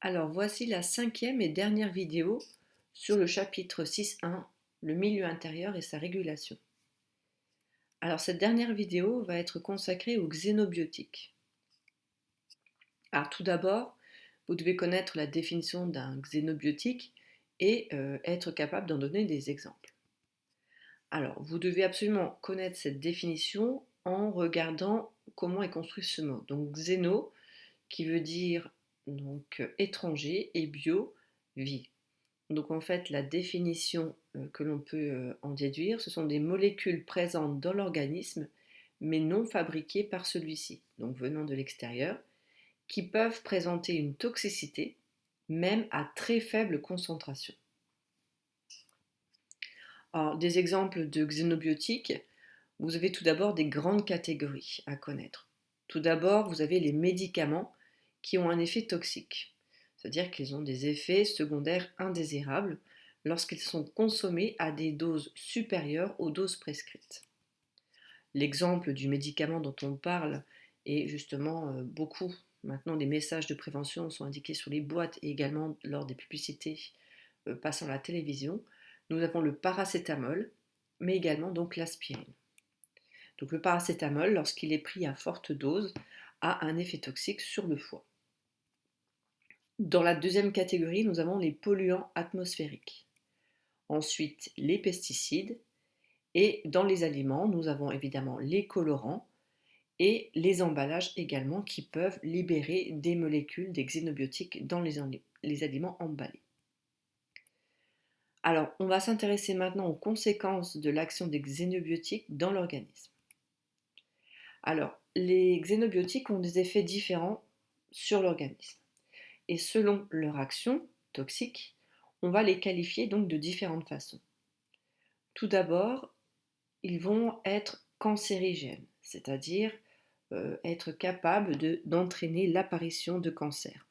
Alors voici la cinquième et dernière vidéo sur le chapitre 6.1, le milieu intérieur et sa régulation. Alors cette dernière vidéo va être consacrée aux xénobiotiques. Alors tout d'abord, vous devez connaître la définition d'un xénobiotique et être capable d'en donner des exemples. Alors vous devez absolument connaître cette définition en regardant comment est construit ce mot. Donc xéno, qui veut dire étranger, et bio, vie. Donc en fait, la définition que l'on peut en déduire, ce sont des molécules présentes dans l'organisme, mais non fabriquées par celui-ci, donc venant de l'extérieur, qui peuvent présenter une toxicité, même à très faible concentration. Alors, des exemples de xénobiotiques, vous avez tout d'abord des grandes catégories à connaître. Tout d'abord, vous avez les médicaments qui ont un effet toxique, c'est-à-dire qu'ils ont des effets secondaires indésirables lorsqu'ils sont consommés à des doses supérieures aux doses prescrites. L'exemple du médicament dont on parle est justement beaucoup. Maintenant, des messages de prévention sont indiqués sur les boîtes et également lors des publicités passant à la télévision. Nous avons le paracétamol, mais également donc l'aspirine. Donc le paracétamol, lorsqu'il est pris à forte dose, a un effet toxique sur le foie. Dans la deuxième catégorie, nous avons les polluants atmosphériques. Ensuite, les pesticides. Et dans les aliments, nous avons évidemment les colorants et les emballages également qui peuvent libérer des molécules, des xénobiotiques dans les aliments emballés. Alors, on va s'intéresser maintenant aux conséquences de l'action des xénobiotiques dans l'organisme. Alors, les xénobiotiques ont des effets différents sur l'organisme. Et selon leur action toxique, on va les qualifier donc de différentes façons. Tout d'abord, ils vont être cancérigènes, c'est-à-dire être capables d'entraîner l'apparition de cancer.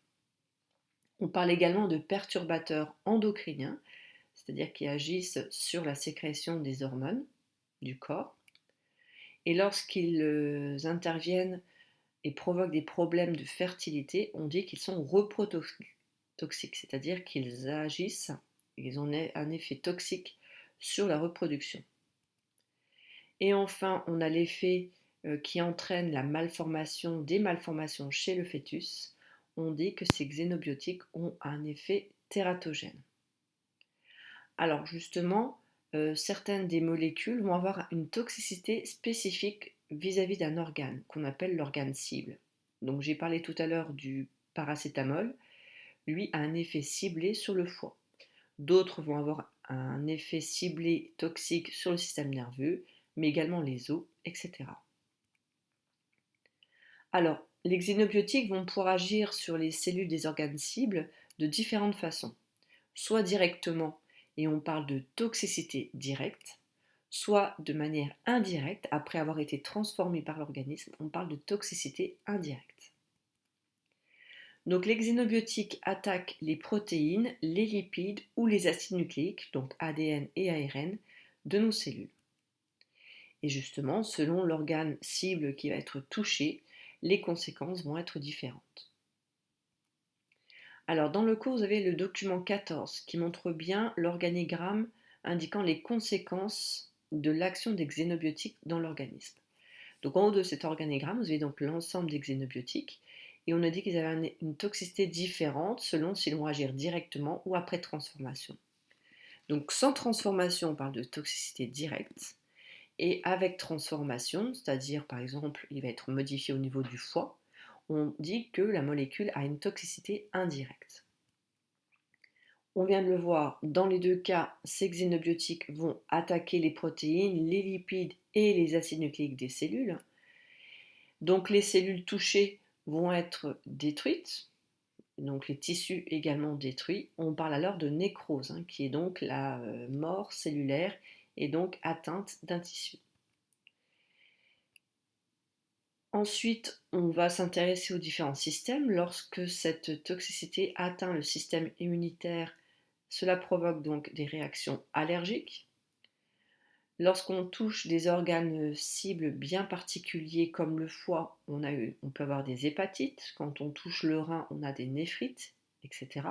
On parle également de perturbateurs endocriniens, c'est-à-dire qui agissent sur la sécrétion des hormones du corps. Et lorsqu'ils interviennent et provoquent des problèmes de fertilité, on dit qu'ils sont reprotoxiques, c'est-à-dire qu'ils agissent, ils ont un effet toxique sur la reproduction. Et enfin, on a l'effet qui entraîne la malformation, des malformations chez le fœtus. On dit que ces xénobiotiques ont un effet tératogène. Alors justement, certaines des molécules vont avoir une toxicité spécifique vis-à-vis d'un organe qu'on appelle l'organe cible. Donc j'ai parlé tout à l'heure du paracétamol, lui a un effet ciblé sur le foie. D'autres vont avoir un effet ciblé toxique sur le système nerveux, mais également les os, etc. Alors, les xénobiotiques vont pouvoir agir sur les cellules des organes cibles de différentes façons. Soit directement, et on parle de toxicité directe, soit de manière indirecte, après avoir été transformés par l'organisme, on parle de toxicité indirecte. Donc les xénobiotiques attaquent les protéines, les lipides ou les acides nucléiques, donc ADN et ARN, de nos cellules. Et justement, selon l'organe cible qui va être touché, les conséquences vont être différentes. Alors dans le cours, vous avez le document 14 qui montre bien l'organigramme indiquant les conséquences de l'action des xénobiotiques dans l'organisme. Donc en haut de cet organigramme, vous avez donc l'ensemble des xénobiotiques et on a dit qu'ils avaient une toxicité différente selon s'ils vont agir directement ou après transformation. Donc sans transformation, on parle de toxicité directe. Et avec transformation, c'est-à-dire par exemple il va être modifié au niveau du foie, on dit que la molécule a une toxicité indirecte. On vient de le voir, dans les deux cas, ces xénobiotiques vont attaquer les protéines, les lipides et les acides nucléiques des cellules. Donc les cellules touchées vont être détruites, donc les tissus également détruits. On parle alors de nécrose, qui est donc la mort cellulaire et donc atteinte d'un tissu. Ensuite, on va s'intéresser aux différents systèmes. Lorsque cette toxicité atteint le système immunitaire, cela provoque donc des réactions allergiques. Lorsqu'on touche des organes cibles bien particuliers comme le foie, on peut avoir des hépatites. Quand on touche le rein, on a des néphrites etc.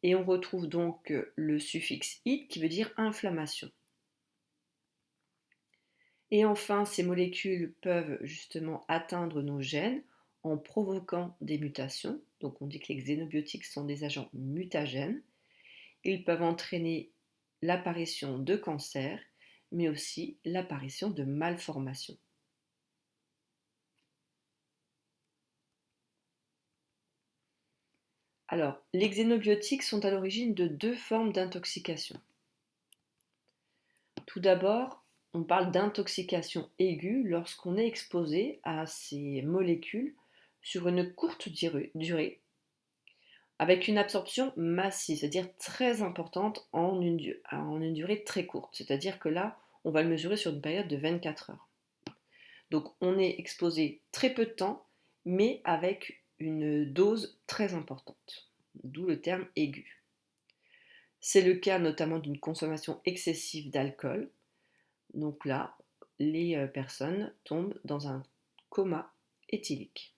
Et on retrouve donc le suffixe ite qui veut dire inflammation. Et enfin, ces molécules peuvent justement atteindre nos gènes en provoquant des mutations. Donc on dit que les xénobiotiques sont des agents mutagènes. Ils peuvent entraîner l'apparition de cancers, mais aussi l'apparition de malformations. Alors, les xénobiotiques sont à l'origine de deux formes d'intoxication. Tout d'abord, on parle d'intoxication aiguë lorsqu'on est exposé à ces molécules sur une courte durée, avec une absorption massive, c'est-à-dire très importante en une durée très courte. C'est-à-dire que là, on va le mesurer sur une période de 24 heures. Donc on est exposé très peu de temps, mais avec une dose très importante, d'où le terme aigu. C'est le cas notamment d'une consommation excessive d'alcool. Donc là, les personnes tombent dans un coma éthylique.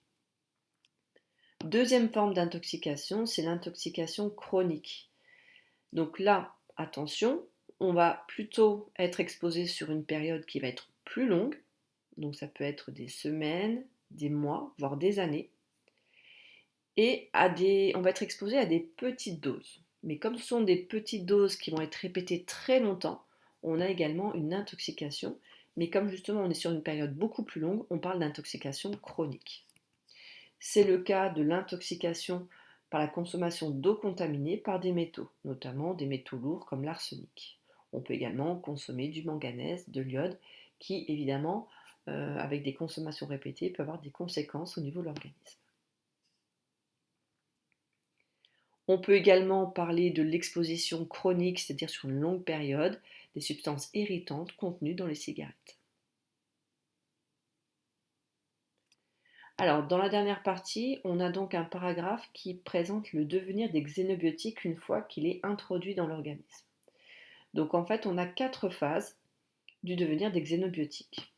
Deuxième forme d'intoxication, c'est l'intoxication chronique. Donc là, attention, on va plutôt être exposé sur une période qui va être plus longue. Donc ça peut être des semaines, des mois, voire des années. Et on va être exposé à des petites doses. Mais comme ce sont des petites doses qui vont être répétées très longtemps, on a également une intoxication. Mais comme justement on est sur une période beaucoup plus longue, on parle d'intoxication chronique. C'est le cas de l'intoxication par la consommation d'eau contaminée par des métaux, notamment des métaux lourds comme l'arsenic. On peut également consommer du manganèse, de l'iode, qui évidemment, avec des consommations répétées, peut avoir des conséquences au niveau de l'organisme. On peut également parler de l'exposition chronique, c'est-à-dire sur une longue période, des substances irritantes contenues dans les cigarettes. Alors, dans la dernière partie, on a donc un paragraphe qui présente le devenir des xénobiotiques une fois qu'il est introduit dans l'organisme. Donc en fait, on a 4 phases du devenir des xénobiotiques.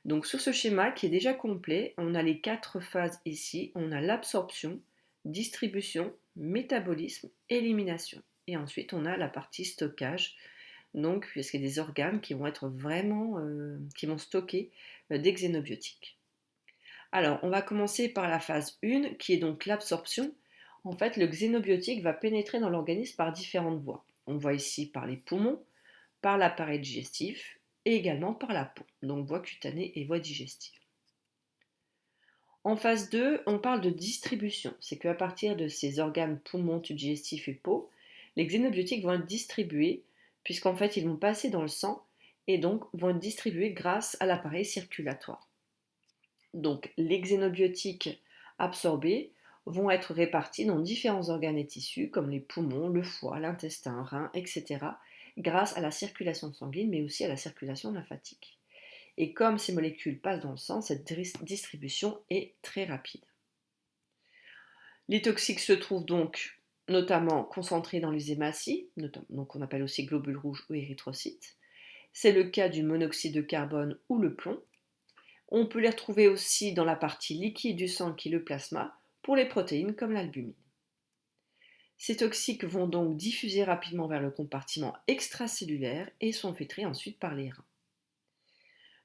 Donc sur ce schéma qui est déjà complet, on a les 4 phases ici. On a l'absorption, distribution, métabolisme, élimination. Et ensuite, on a la partie stockage, donc puisqu'il y a des organes qui vont être vraiment, qui vont stocker des xénobiotiques. Alors, on va commencer par la phase 1, qui est donc l'absorption. En fait, le xénobiotique va pénétrer dans l'organisme par différentes voies. On voit ici par les poumons, par l'appareil digestif et également par la peau, donc voie cutanée et voie digestive. En phase 2, on parle de distribution. C'est qu'à partir de ces organes poumons, tube digestif et peau, les xénobiotiques vont être distribués, puisqu'en fait, ils vont passer dans le sang et donc vont être distribués grâce à l'appareil circulatoire. Donc, les xénobiotiques absorbés vont être répartis dans différents organes et tissus comme les poumons, le foie, l'intestin, rein, etc. grâce à la circulation sanguine mais aussi à la circulation lymphatique. Et comme ces molécules passent dans le sang, cette distribution est très rapide. Les toxiques se trouvent donc notamment concentrés dans les hématies, donc on appelle aussi globules rouges ou érythrocytes. C'est le cas du monoxyde de carbone ou le plomb. On peut les retrouver aussi dans la partie liquide du sang qui est le plasma, pour les protéines comme l'albumine. Ces toxiques vont donc diffuser rapidement vers le compartiment extracellulaire et sont filtrés ensuite par les reins.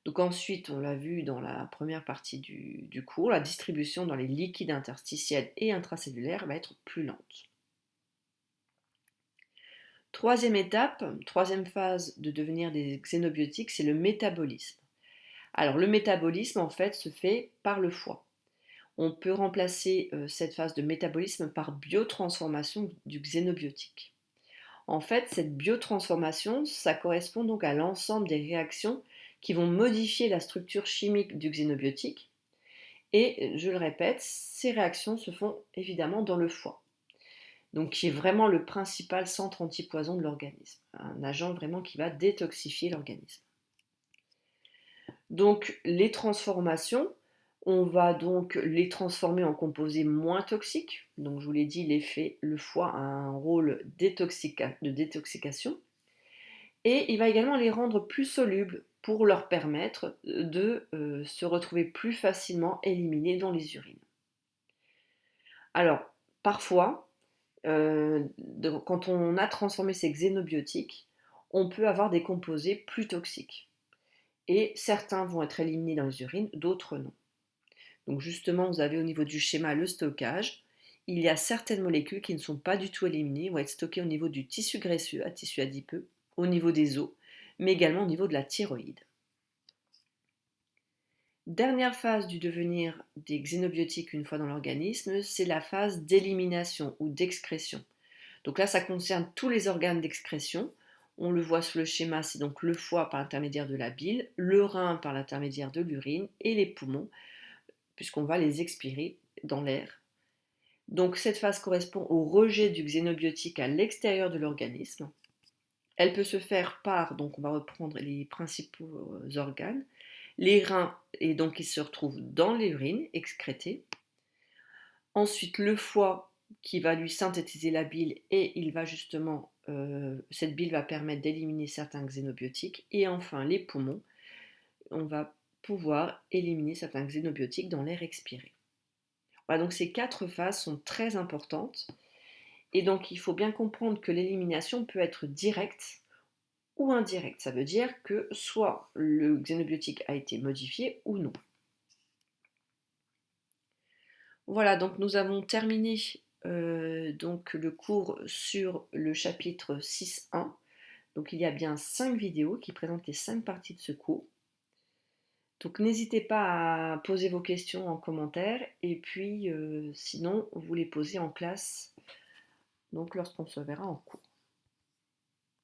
Donc ensuite, on l'a vu dans la première partie du cours, la distribution dans les liquides interstitiels et intracellulaires va être plus lente. Troisième étape, troisième phase de devenir des xénobiotiques, c'est le métabolisme. Alors le métabolisme en fait se fait par le foie. On peut remplacer cette phase de métabolisme par biotransformation du xénobiotique. En fait, cette biotransformation, ça correspond donc à l'ensemble des réactions qui vont modifier la structure chimique du xénobiotique. Et je le répète, ces réactions se font évidemment dans le foie, donc qui est vraiment le principal centre antipoison de l'organisme, un agent vraiment qui va détoxifier l'organisme. Donc les transformations, on va donc les transformer en composés moins toxiques. Donc je vous l'ai dit, le foie a un rôle de détoxication. Et il va également les rendre plus solubles pour leur permettre de se retrouver plus facilement éliminés dans les urines. Alors, parfois, Quand on a transformé ces xénobiotiques, on peut avoir des composés plus toxiques. Et certains vont être éliminés dans les urines, d'autres non. Donc justement, vous avez au niveau du schéma le stockage. Il y a certaines molécules qui ne sont pas du tout éliminées, vont être stockées au niveau du tissu graisseux, à tissu adipeux, au niveau des os, mais également au niveau de la thyroïde. Dernière phase du devenir des xénobiotiques une fois dans l'organisme, c'est la phase d'élimination ou d'excrétion. Donc là, ça concerne tous les organes d'excrétion. On le voit sur le schéma, c'est donc le foie par l'intermédiaire de la bile, le rein par l'intermédiaire de l'urine et les poumons, puisqu'on va les expirer dans l'air. Donc cette phase correspond au rejet du xénobiotique à l'extérieur de l'organisme. Elle peut se faire par, donc on va reprendre les principaux organes, les reins, et donc ils se retrouvent dans l'urine excrétée. Ensuite le foie qui va lui synthétiser la bile et il va justement, cette bile va permettre d'éliminer certains xénobiotiques. Et enfin les poumons, on va pouvoir éliminer certains xénobiotiques dans l'air expiré. Voilà, donc ces 4 phases sont très importantes. Et donc il faut bien comprendre que l'élimination peut être directe ou indirecte. Ça veut dire que soit le xénobiotique a été modifié ou non. Voilà, donc nous avons terminé donc le cours sur le chapitre 6.1. Donc il y a bien 5 vidéos qui présentent les 5 parties de ce cours. Donc n'hésitez pas à poser vos questions en commentaire et puis sinon vous les posez en classe donc lorsqu'on se verra en cours.